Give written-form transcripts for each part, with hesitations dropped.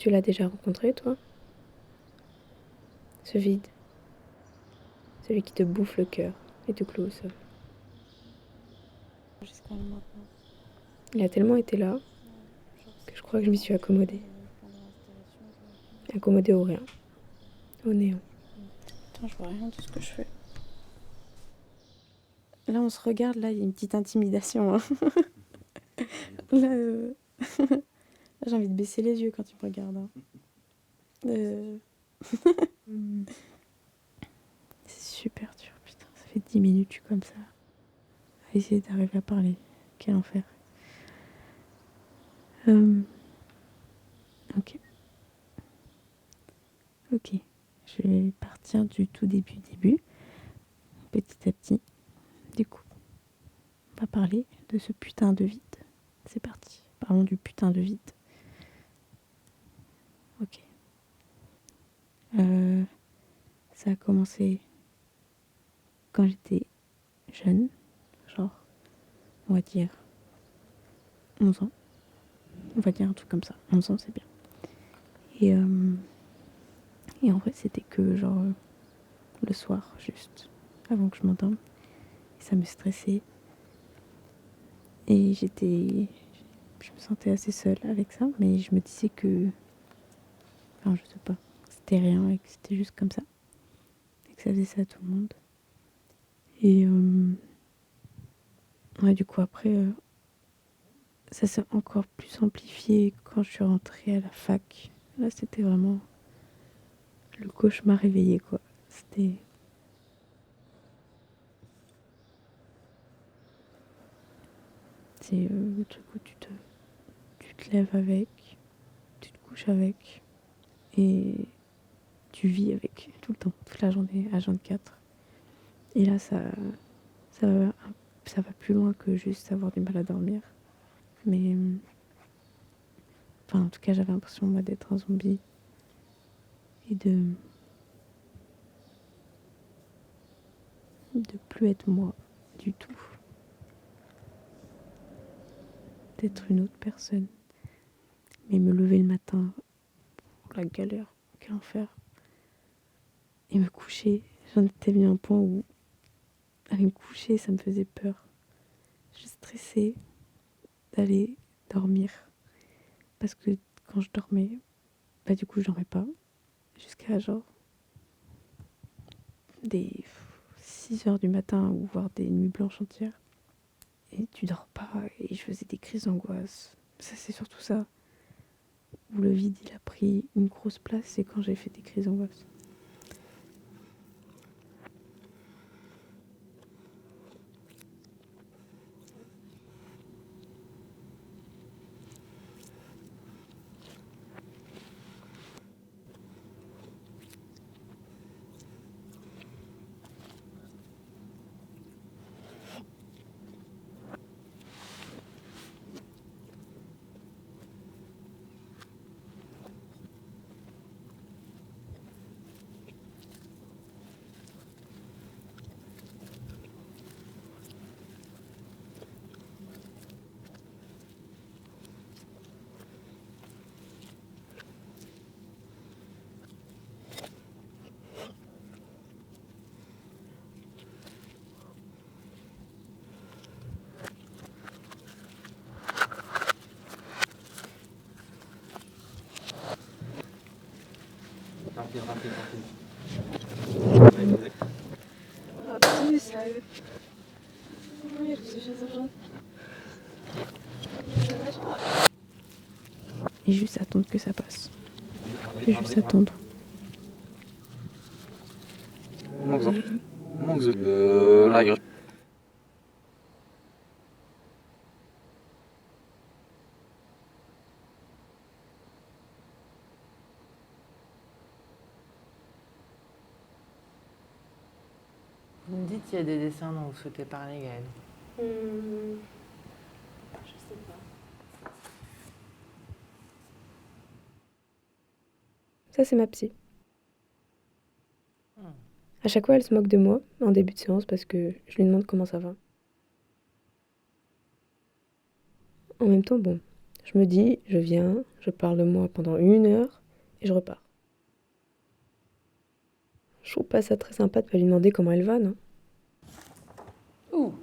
Tu l'as déjà rencontré, toi? Ce vide, celui qui te bouffe le cœur et te cloue au sol. Jusqu'à maintenant. Il a tellement été là Genre, que je c'était crois que je m'y suis accommodée. plan de l'installation. Accommodée au rien, au néant. Putain, je vois rien de ce que je fais. Là, on se regarde, là, il y a une petite intimidation. Hein. Là, j'ai envie de baisser les yeux quand tu me regardes. Hein. C'est super dur, putain. Ça fait 10 minutes, je suis comme ça. À essayer d'arriver à parler. Quel enfer. Ok. Ok. Je vais partir du tout début. Petit à petit. Du coup, on va parler de ce putain de vide. C'est parti. Parlons du putain de vide. Ok. Ça a commencé quand j'étais jeune. Genre, on va dire 11 ans. On va dire un truc comme ça. 11 ans, c'est bien. Et en vrai, c'était que genre le soir, juste avant que je m'endorme. Et ça me stressait. Et je me sentais assez seule avec ça, mais je me disais que, enfin, je sais pas, que c'était rien et que c'était juste comme ça. Et que ça faisait ça à tout le monde. Et ouais, du coup, après, ça s'est encore plus amplifié quand je suis rentrée à la fac. Là, c'était vraiment le cauchemar réveillé, quoi. C'était. C'est le truc où tu te lèves avec, tu te couches avec, et tu vis avec tout le temps, toute la journée, H24. Et là, ça, va, ça va plus loin que juste avoir du mal à dormir. Mais. Enfin, en tout cas, j'avais l'impression, moi, d'être un zombie. Et de plus être moi du tout. D'être une autre personne. Mais me lever le matin, la galère, quel enfer. Et me coucher, j'en étais venu à un point où aller me coucher, ça me faisait peur. Je stressais d'aller dormir. Parce que quand je dormais, bah du coup je dormais pas. Jusqu'à genre des 6 heures du matin ou voire des nuits blanches entières. Et tu dors pas et je faisais des crises d'angoisse. Ça c'est surtout ça. Où le vide il a pris une grosse place, c'est quand j'ai fait des crises d'angoisse. Et juste attendre que ça passe. Et juste attendre. Vous me dites s'il y a des dessins dont vous souhaitez parler, Gaëlle. Je sais pas. Ça, c'est ma psy. Hmm. À chaque fois, elle se moque de moi en début de séance parce que je lui demande comment ça va. En même temps, bon, Je me dis, je viens, je parle de moi pendant 1 heure et je repars. Je trouve pas ça très sympa de pas lui demander comment elle va, non? Ouh.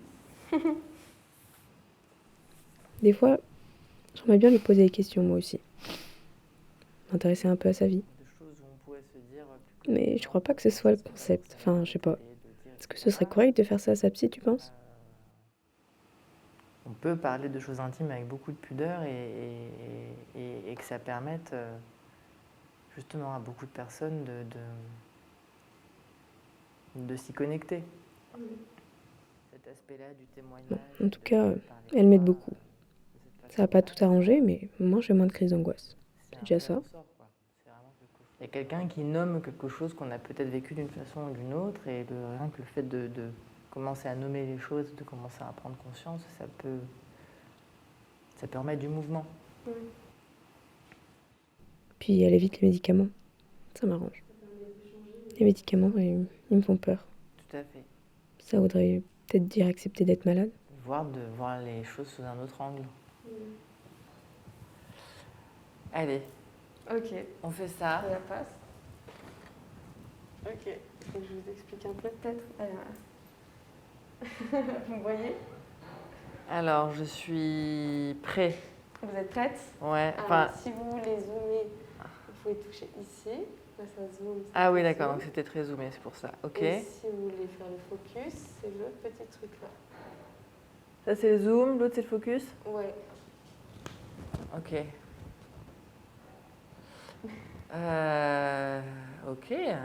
Des fois, j'aimerais bien lui poser des questions moi aussi. M'intéresser un peu à sa vie. De choses où on pourrait se dire plus Mais je crois pas que ce soit le concept. Enfin, je sais pas. Est-ce que ce serait correct de faire ça à sa psy, tu penses? On peut parler de choses intimes avec beaucoup de pudeur et que ça permette justement à beaucoup de personnes de s'y connecter. Cet aspect-là du témoignage. En tout cas, elle m'aide beaucoup. Ça va pas tout arranger, mais moi j'ai moins de crises d'angoisse. C'est déjà ça. Il y a quelqu'un qui nomme quelque chose qu'on a peut-être vécu d'une façon ou d'une autre, et rien que le fait de commencer à nommer les choses, de commencer à prendre conscience, ça peut remettre du mouvement. Puis elle évite les médicaments. Ça m'arrange. Les médicaments, ils me font peur. Tout à fait. Ça voudrait peut-être dire accepter d'être malade. De voir les choses sous un autre angle. Allez, Ok, on fait ça. la passe. Ok, je vous explique un peu peut-être. Vous voyez? Alors, je suis prêt. Vous êtes prête? Ouais. Alors, si vous voulez zoomer, vous pouvez toucher ici. Là, ça zoome. Ah oui, d'accord, donc c'était très zoomé, c'est pour ça. Ok. Et si vous voulez faire le focus, c'est le petit truc là. Ça, c'est le zoom, l'autre, c'est le focus? Ouais. Ok. Ok. Là,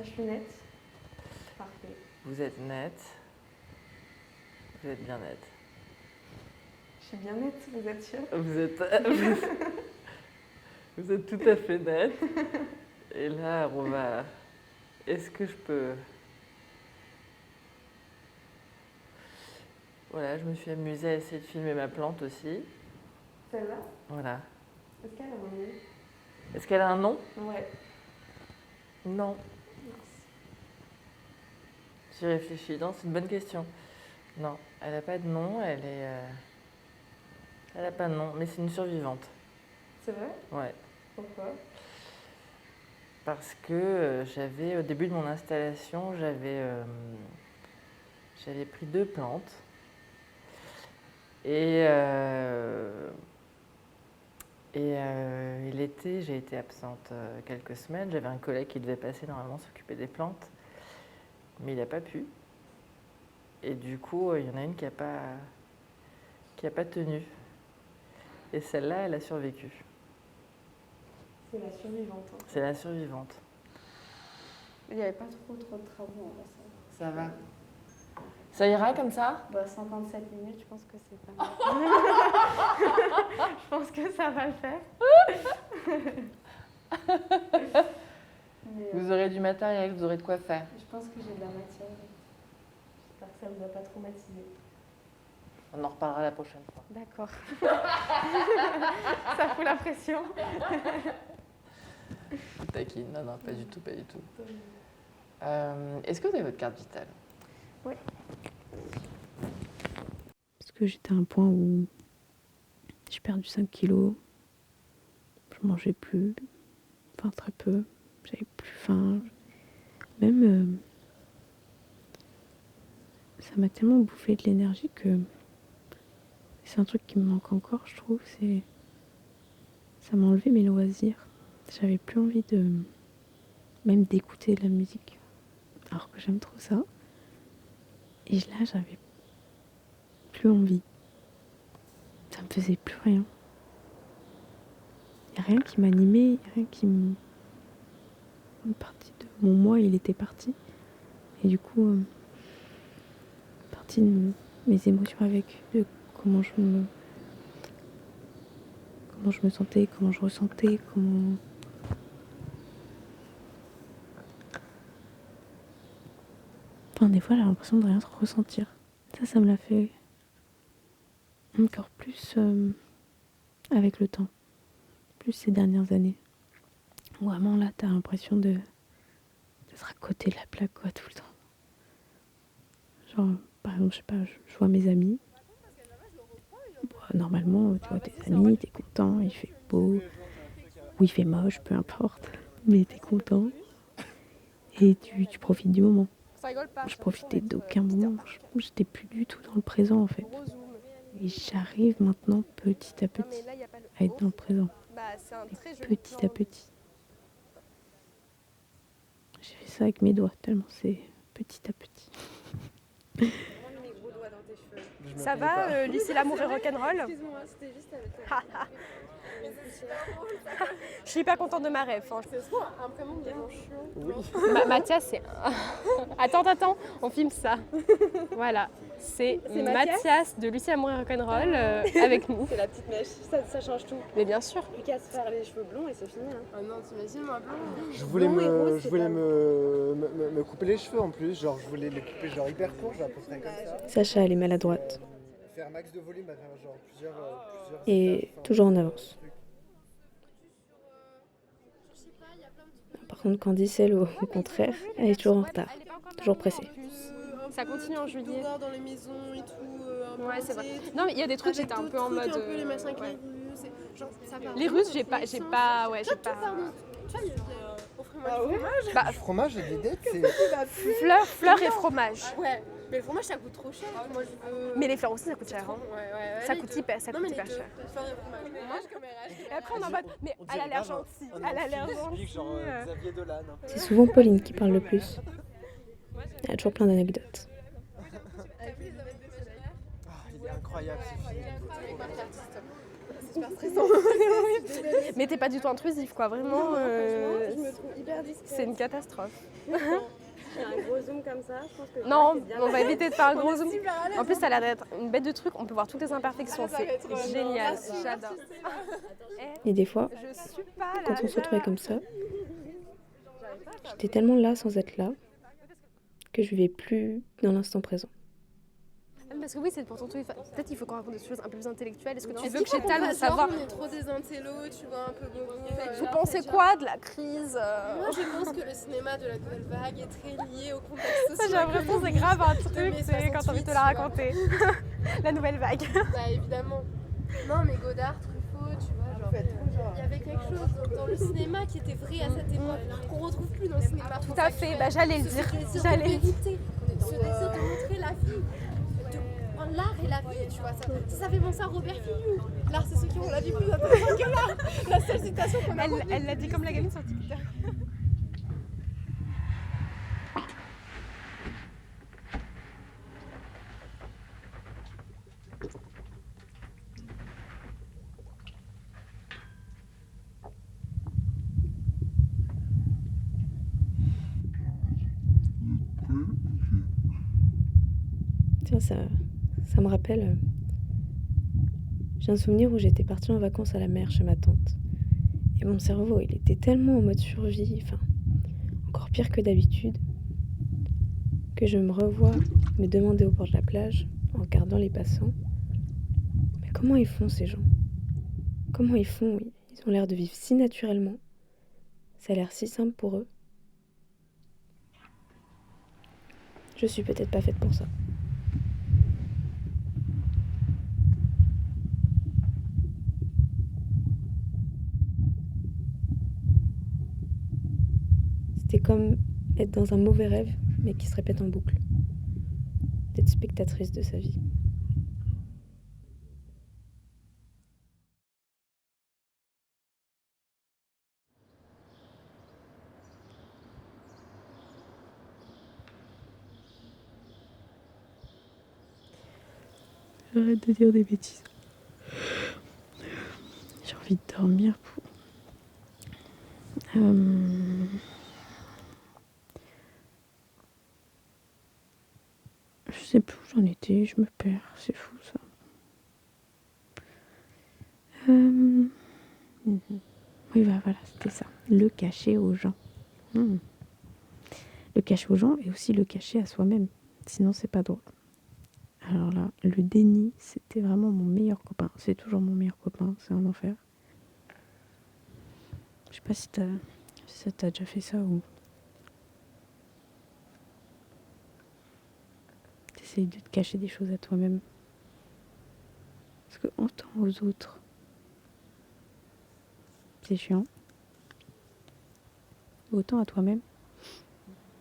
je suis nette. Parfait. Vous êtes nette. Vous êtes bien nette. Je suis bien nette, vous êtes sûre? Vous êtes tout à fait nette. Et là, on va... Est-ce que je peux... Voilà, je me suis amusée à essayer de filmer ma plante aussi. Celle-là? Voilà. Est-ce qu'elle a un nom? Est-ce qu'elle a un nom? Ouais. Non. J'y réfléchis. Non, c'est une bonne question. Non, elle n'a pas de nom, elle est... Elle n'a pas de nom, mais c'est une survivante. C'est vrai? Ouais. Pourquoi? Parce que j'avais, au début de mon installation, j'avais pris 2 plantes. Et l'été, j'ai été absente quelques semaines. J'avais un collègue qui devait passer normalement s'occuper des plantes, mais il n'a pas pu. Et du coup, il y en a une qui n'a pas tenu. Et celle-là, elle a survécu. C'est la survivante. Hein. C'est la survivante. Il n'y avait pas trop de travaux. Là, Ça va. Ça ira comme ça? 57 minutes, je pense que c'est pas mal. Je pense que ça va le faire. Mais, Vous aurez du matériel, vous aurez de quoi faire. je pense que j'ai de la matière. J'espère que ça ne vous a pas traumatisé. On en reparlera la prochaine fois. D'accord. Ça fout la pression. Taquine, non, pas du tout, pas du tout. Est-ce que vous avez votre carte vitale? Oui. Parce que j'étais à un point où j'ai perdu 5 kilos. Je mangeais plus. Enfin, très peu. J'avais plus faim. Même, ça m'a tellement bouffé de l'énergie que c'est un truc qui me manque encore, je trouve. Ça m'a enlevé mes loisirs. J'avais plus envie même d'écouter de la musique. Alors que j'aime trop ça. Et là, j'avais plus envie. Ça me faisait plus rien. Il n'y a rien qui m'animait, il n'y a rien qui me... Une partie de mon moi, il était parti. Et du coup, une partie de mes émotions avec, de comment je me sentais, comment je ressentais, comment... Enfin, des fois, j'ai l'impression de rien ressentir. Ça me l'a fait encore plus avec le temps. Plus ces dernières années. Vraiment, là, t'as l'impression d'être à côté de la plaque, quoi, tout le temps. Genre, par exemple, je sais pas, je vois mes amis. normalement, tu vois tes amis, t'es content, il fait beau, ou il fait moche, peu importe, mais t'es content et tu profites du moment. Je profitais d'aucun moment, j'étais plus du tout dans le présent en fait. Et j'arrive maintenant petit à petit à être dans le présent, mais petit à petit. J'ai fait ça avec mes doigts, tellement c'est petit à petit. Ça va, lycée L'amour et rock'n'roll? Excuse-moi, c'était juste avec Je suis hyper contente de ma ref. Hein. C'est trop un prénom vraiment chiant. Mathias, c'est. Attends, on filme ça. Voilà, c'est Mathias de Lucie Amour et Rock'n'Roll avec nous. C'est la petite mèche, ça change tout. Mais bien sûr. Plus qu'à se faire les cheveux blonds et c'est fini. Hein. Ah non, t'imagines moi blond? Je voulais, Blond et rose, je voulais me couper les cheveux en plus, genre je voulais les couper genre hyper court, genre à peu près comme ça. Sacha, elle est maladroite Faire max de volume, faire genre plusieurs et étapes, enfin, toujours en avance. Par contre, Candice, elle, au contraire, elle est toujours en retard, toujours pressée. Ça continue en juillet. Dans les maisons et tout. Ouais, c'est vrai. Non, mais il y a des trucs, j'étais un peu en mode. Un peu les machins avec ouais. les Russes. Genre, ça part Les Russes, j'ai pas. Ouais, j'ai pas. Tu vois, il y avait au fromage. Bah, Le fromage, j'ai des dettes, c'est. fleurs et fromage. Ouais, mais le fromage ça coûte trop cher. Moi je veux. Mais les fleurs aussi, ça coûte cher. Hein. Ouais. Ça coûte hyper cher. Fleurs et fromage. Moi je comme RH. Et après, on est en mode. Mais elle a l'air gentille. Elle a l'air gentille. Genre Xavier Dolan. C'est souvent Pauline qui parle le plus. Elle a toujours plein d'anecdotes. Il est incroyable ce film. C'est super stressant. Mais t'es pas du tout intrusif, quoi. Vraiment, Je me trouve hyper discrète. c'est une catastrophe. Il y a un gros zoom comme ça, je pense que. Non, on va éviter de faire un gros zoom. En plus, ça a l'air d'être une bête de truc. On peut voir toutes les imperfections. C'est génial. J'adore. Et des fois, Je suis pas là. quand on se retrouvait comme ça, j'étais tellement là sans être là que je vivais plus dans l'instant présent. Parce que oui, c'est pour ton truc. Peut-être il faut qu'on raconte des choses un peu plus intellectuelles. Est-ce que tu Non, veux que j'étale de savoir? On est trop des intellos, tu vois, un peu bobo. Vous pensez quoi de la crise Moi je pense que le cinéma de la nouvelle vague est très lié au contexte social. Ça, j'ai l'impression que c'est grave un truc, mai c'est quand t'as envie de te la 68, raconter. La nouvelle vague. Bah évidemment. Non mais Godard, Truffaut, tu vois, genre, il y avait quelque chose dans le cinéma qui était vrai à cette époque, qu'on retrouve plus dans le cinéma. Tout à fait, bah, j'allais le dire. Ce J'allais. désir de montrer la vie, l'art et la vie, tu vois. Ça fait penser à Robert Fillou. L'art, c'est ceux qui ont la vie plus intéressante que l'art. La seule citation qu'on a. Elle l'a dit comme la gamine sur TikTok. Tiens, ça me rappelle. J'ai un souvenir où j'étais partie en vacances à la mer chez ma tante. Et mon cerveau, il était tellement en mode survie, enfin, encore pire que d'habitude, que je me revois me demander au bord de la plage, en regardant les passants, mais comment ils font ces gens? Comment ils font? Ils ont l'air de vivre si naturellement. Ça a l'air si simple pour eux. Je suis peut-être pas faite pour ça. C'était comme être dans un mauvais rêve, mais qui se répète en boucle. D'être spectatrice de sa vie. J'arrête de dire des bêtises. J'ai envie de dormir. Je sais plus où j'en étais, je me perds, c'est fou ça. Oui, bah voilà, c'était ça. Le cacher aux gens. Le cacher aux gens et aussi le cacher à soi-même. Sinon, c'est pas drôle. Alors là, le déni, c'était vraiment mon meilleur copain. C'est toujours mon meilleur copain, c'est un enfer. Je sais pas si ça t'a déjà fait ça ou... T'essayes de te cacher des choses à toi-même. Parce que autant aux autres, c'est chiant, autant à toi-même,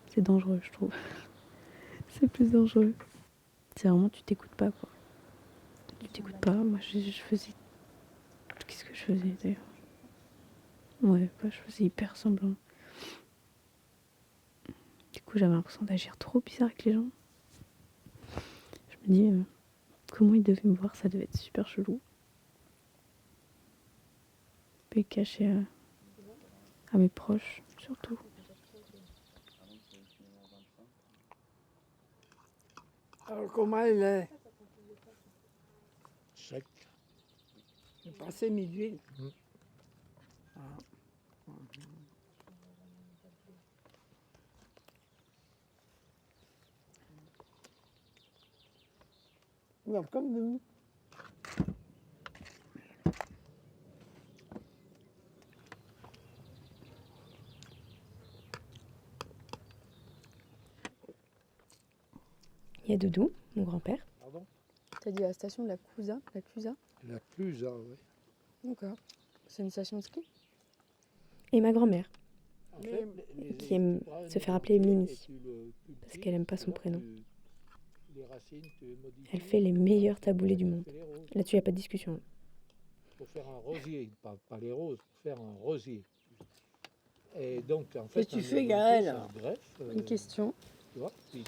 c'est dangereux, je trouve. C'est plus dangereux. C'est vraiment, tu t'écoutes pas, quoi. Tu t'écoutes pas. Moi, je faisais... Qu'est-ce que je faisais, d'ailleurs? Ouais, bah, je faisais hyper semblant. Du coup, j'avais l'impression d'agir trop bizarre avec les gens. Je me dis, comment ils devaient me voir, ça devait être super chelou. Et caché à mes proches, surtout. Alors comment elle est? Sec. C'est pas assez mis d'huile. Ah. Non, comme nous. Il y a Doudou, mon grand-père. Pardon? T'as dit à la station de la Clusa? La Clusa? La Clusa, oui. D'accord. C'est une station de ski? Et ma grand-mère, En fait, qui aime se faire appeler Mimi, parce qu'elle aime pas son prénom. Elle fait les meilleurs taboulés du monde. Là-dessus, il n'y a pas de discussion. Pour faire un rosier, pas les roses, pour faire un rosier. Et donc, en fait, Qu'est-ce que tu fais, Gaël? Une question. Tu vois, tu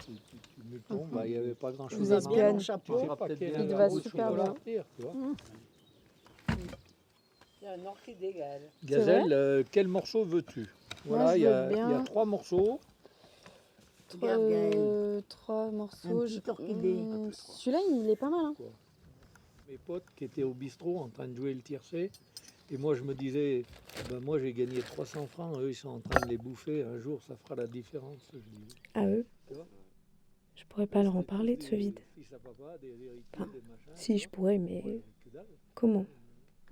me tombes, il n'y avait pas grand-chose Vous à êtes manger. bien mon chapeau. Tu sais pas quelle Il te la va route super tu dois bien. partir, tu vois. Il y a une orchidée, Gaël. Gazelle, quel morceau veux-tu? Voilà, je il y, veux a bien. 3 morceaux. Regarde, Gaël. 3 morceaux. Un petit orchidée. Celui-là, il est pas mal. Hein. Mes potes qui étaient au bistrot en train de jouer le tiercé. Et moi, je me disais, ben, moi, j'ai gagné 300 francs. Eux, ils sont en train de les bouffer. Un jour, ça fera la différence. Je dis. À eux. Tu vois? Je pourrais pas leur en parler de ce vide. Fils à papa, des héritiers, Enfin, des machins, si, tu je vois. pourrais, mais Ouais, que dalle. comment?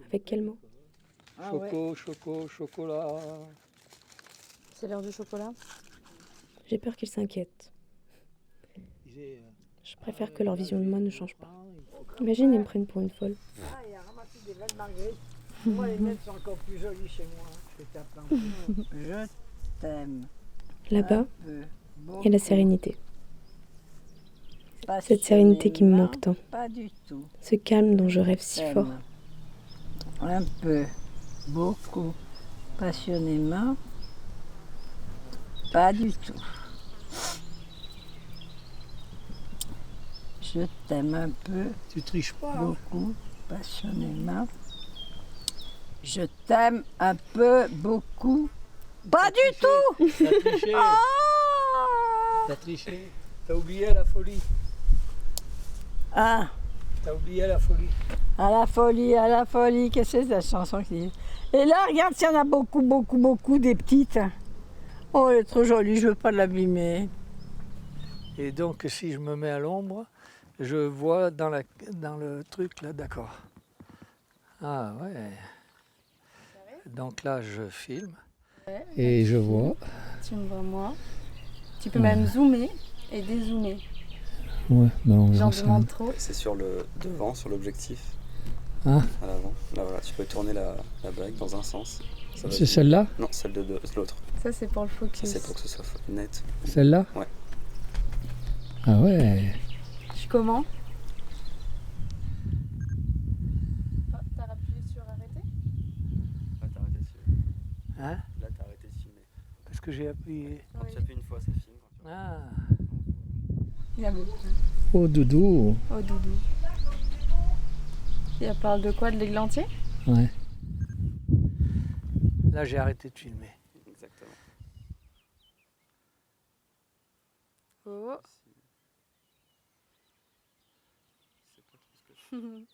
Avec quel mot? Ah Chocolat. C'est l'heure du chocolat. J'ai peur qu'ils s'inquiètent. Je préfère que leur vision de moi ne change pas. Imagine, ils me prennent pour une folle. Ah, il a ramassé des belles marguerites. Moi, les miennes sont encore plus jolies chez moi. Je fais taper un peu. Je t'aime. Là-bas, Un peu. il y a la sérénité. Passionnément. Cette sérénité qui me manque tant. Pas du tout. Ce calme dont je rêve si T'aime. fort. Un peu. Beaucoup. Passionnément. Pas du tout. Je t'aime un peu. Tu triches pas. Hein? Beaucoup. Passionnément. Je t'aime un peu. Beaucoup. Pas du tout. T'as triché. Ah. T'as triché. T'as oublié la folie. Ah. T'as oublié la folie. À la folie, qu'est-ce que c'est cette chanson qui dit? Et là, regarde, s'il y en a beaucoup, des petites. Oh, elle est trop jolie, je veux pas l'abîmer. Et donc, si je me mets à l'ombre, je vois dans le truc là, d'accord. Ah ouais. Donc là, je filme. Et je vois. Tu me vois moi. Tu peux même zoomer et dézoomer. Ouais, non, J'en demande trop. C'est sur le devant, sur l'objectif. Ah. À l'avant. Là voilà, tu peux tourner la bague dans un sens. Ça va C'est vite. celle-là? Non, celle de l'autre. Ça, c'est pour le Ça focus. c'est pour que ce soit net. Celle-là? Ouais. Ah ouais. Je suis comment? T'as appuyé sur arrêter? Là t'as arrêté de filmer. Hein? Là t'as arrêté de filmer. Parce que j'ai appuyé. Quand tu appuies une fois, ça filme. Ah. Il y a beaucoup. Oh doudou. Oh doudou. Et elle parle de quoi? De l'églantier? Ouais. Là, j'ai arrêté de filmer. Exactement. Oh. C'est pas trop ce que je fais.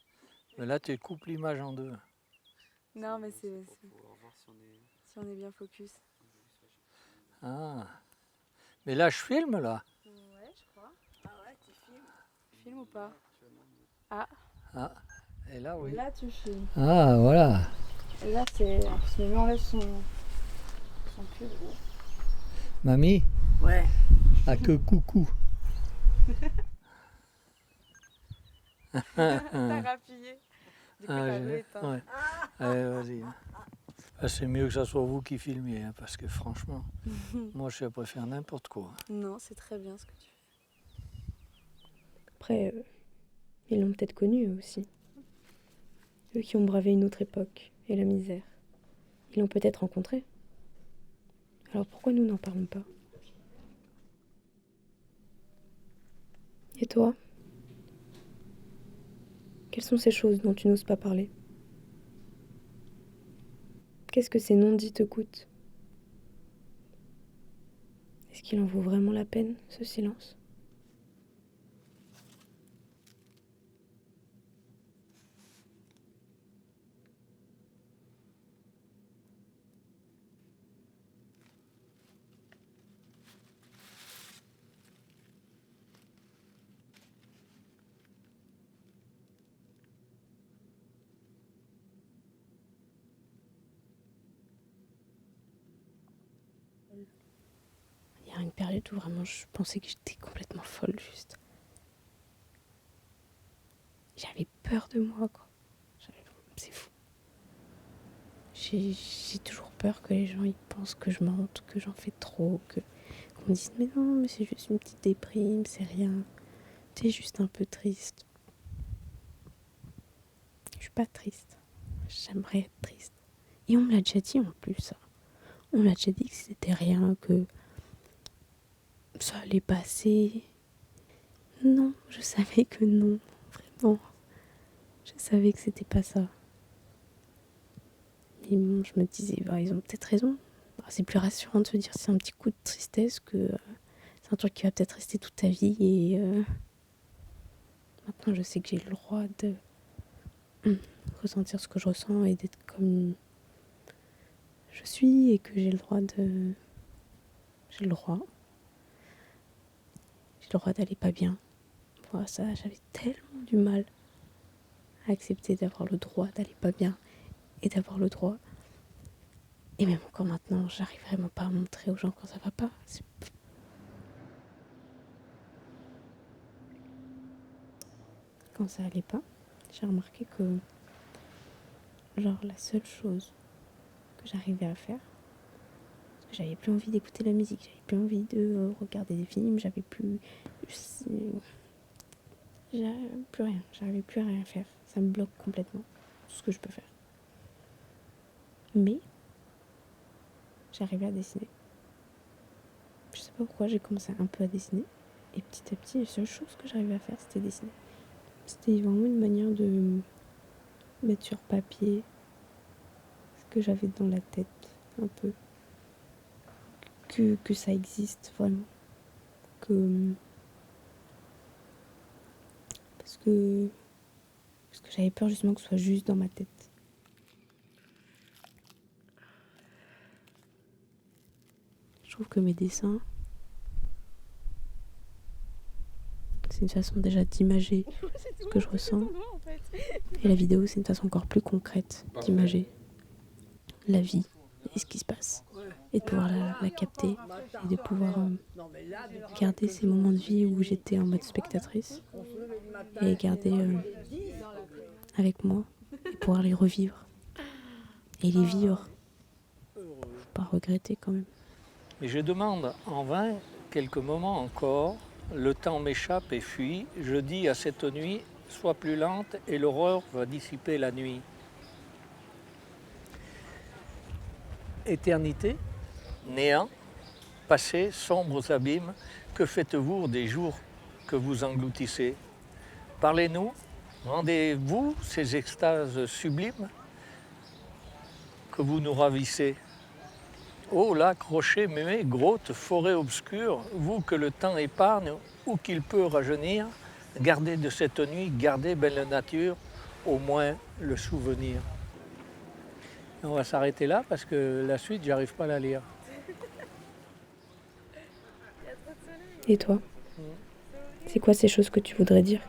Mais là, tu coupes l'image en deux. Non, mais c'est Pour pouvoir voir si on est... si on est bien focus. Ah. Mais là, je filme, là. Ouais, je crois. Ah ouais, tu filmes. Tu filmes ou pas? Ah. Ah. Et là, oui. Là, tu filmes. Ah, voilà. Et là, c'est... En plus, Mimi enlève son pull. Mamie, Ouais. à que coucou. T'as rappuyé. Ouais. Allez, vas-y. Ah, c'est mieux que ça soit vous qui filmiez, hein, parce que franchement, moi je préfère n'importe quoi. Non, c'est très bien ce que tu fais. Après, ils l'ont peut-être connu eux aussi. Eux qui ont bravé une autre époque et la misère. Ils l'ont peut-être rencontré. Alors pourquoi nous n'en parlons pas? Et toi? Quelles sont ces choses dont tu n'oses pas parler? Qu'est-ce que ces non-dits te coûtent? Est-ce qu'il en vaut vraiment la peine, ce silence? Il y a une période où vraiment je pensais que j'étais complètement folle, juste. J'avais peur de moi, quoi. C'est fou. J'ai toujours peur que les gens ils pensent que je mente, que j'en fais trop, qu'on me dise mais non, mais c'est juste une petite déprime, c'est rien. T'es juste un peu triste. Je suis pas triste. J'aimerais être triste. Et on me l'a déjà dit en plus, ça. On m'a déjà dit que c'était rien, que ça allait passer. Non, je savais que non, vraiment. Je savais que c'était pas ça. Mais bon, je me disais, bah, ils ont peut-être raison. Bah, c'est plus rassurant de se dire c'est un petit coup de tristesse que c'est un truc qui va peut-être rester toute ta vie. Et maintenant, je sais que j'ai le droit de ressentir ce que je ressens et d'être comme je suis et que j'ai le droit de... J'ai le droit d'aller pas bien. Voilà, ça, j'avais tellement du mal à accepter d'avoir le droit d'aller pas bien et d'avoir le droit. Et même encore maintenant, j'arrive vraiment pas à montrer aux gens quand ça va pas. Quand ça allait pas, j'ai remarqué que genre la seule chose que j'arrivais à faire, parce que j'avais plus envie d'écouter la musique, j'avais plus envie de regarder des films, j'avais plus rien, j'arrivais plus à rien faire. Ça me bloque complètement tout ce que je peux faire. Mais j'arrivais à dessiner. Je sais pas pourquoi j'ai commencé un peu à dessiner. Et petit à petit, la seule chose que j'arrivais à faire, c'était dessiner. C'était vraiment une manière de mettre sur papier ce que j'avais dans la tête, un peu. Que ça existe vraiment. Parce que j'avais peur justement que ce soit juste dans ma tête. Je trouve que mes dessins, c'est une façon déjà d'imager ce que je ressens. Et la vidéo, c'est une façon encore plus concrète d'imager la vie et ce qui se passe. Et de pouvoir la capter et de pouvoir garder ces moments de vie où j'étais en mode spectatrice et garder avec moi et pouvoir les revivre et les vivre. Faut pas regretter quand même. Mais je demande en vain quelques moments encore. Le temps m'échappe et fuit. Je dis à cette nuit, sois plus lente et l'aurore va dissiper la nuit. Éternité, néant, passé, sombres abîmes, que faites-vous des jours que vous engloutissez? Parlez-nous, rendez-vous ces extases sublimes que vous nous ravissez? Ô lac, rocher, muet, grotte, forêt obscure, vous que le temps épargne, ou qu'il peut rajeunir, gardez de cette nuit, gardez belle nature, au moins le souvenir. On va s'arrêter là parce que la suite, j'arrive pas à la lire. Et toi? C'est quoi ces choses que tu voudrais dire?